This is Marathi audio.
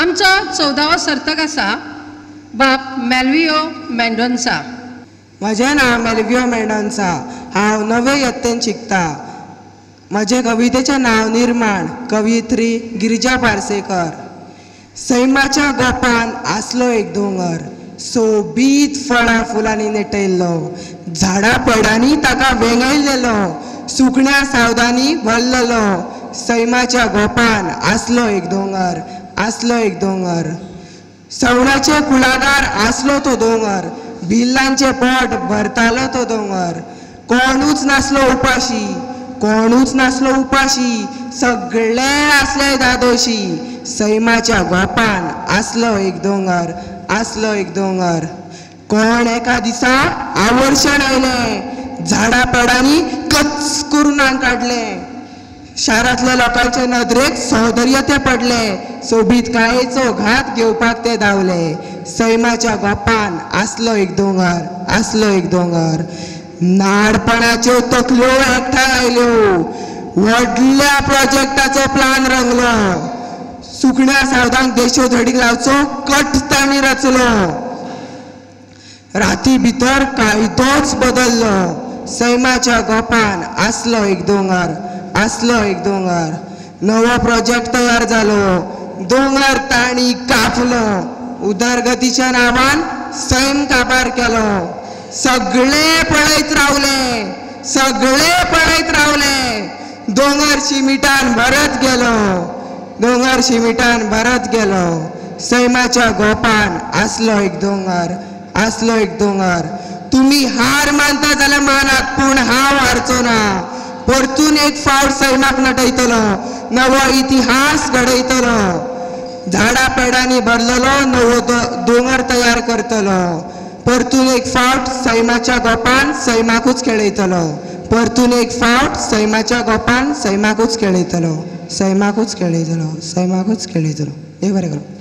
आमचो 14वो सर्तक आसा बाप मेल्वियो मेंडोन्सा। म्हजें नांव मेल्वियो मेंडोन्सा। हांव नवे यत्तेन शिकता। म्हजे कवितेचें नांव निर्माण। कवियत्री गिरिजा पार्सेकर। सैमाच्या गोपान आसलो एक दोंगर, सोबीत फळां फुलांनी नेटयल्लो, झाडां पडांनी ताका वेंगयल्लेलो, सुकण्या सावदांनी भरलेलो। सैमाच्या गोपान आसलो एक दोंगर, आसलो एक दोंगर। सवणाचे कुळागर आसलो तो दोंगर, भिल्लांचे पोट भरतालो तो दोंगर। कोणूच नासलो उपाशी, कोणूच नासलो उपाशी, सगळे आसले दादोशी। सैमाच्या गोपान आसलो एक दोंगर, आसलो एक दोंगर। कोण एका दिसा आवर्षण आयले, झाडां पेडांनी कच करून काडले। शारांतल्या लोकांचे नदरेक सौंदर्य ते पडले, सोबीत काळेचो घात घेवपाक ते धांवले। सैमाच्या गोपान आसलो एक दोंगर, आसलो एक दोंगर। नाडपणाच्यो तकल्यो एकठांय आयल्यो, व्हडल्या प्रोजेक्टाचो प्लान रंगलो। सुकण्या सावदांक देशो धडीक लावचो कट तांणी रचलो। राती भितर कायदोच बदल्लो। सैमाच्या गोपान आसलो एक दोंगर, आसलो एक दोंगर। नवो प्रोजेक्ट तयार जालो, दोंगर तांणी कापलो। उदरगतीच्या नांवान सैम काबार केलो। सगळे पळयत रावले, सगळे पळयत रावले। दोंगर शिमिटान भरत गेलो, दोंगर शिमिटान भरत गेलो। सैमाच्या गोपान आसलो एक दोंगर, आसलो एक दोंगर। तुम्ही हार मानता जाल्यार मानात, पूण हांव हारचो ना। परतून एक फावट सैमाक नटयतलो, नवो इतिहास घडयतलो। झाडां पेडांनी भरलेलो नवो दोंगर तयार करतलो। परतून एक फावट सैमाच्या गोपान सैमाकूच खेळयतलो। परतून एक फावट सैमाच्या गोपान सैमाकूच खेळयतलो, सैमाकूच खेळयतलो, सैमाकूच खेळयतलो। देव बरें करूं।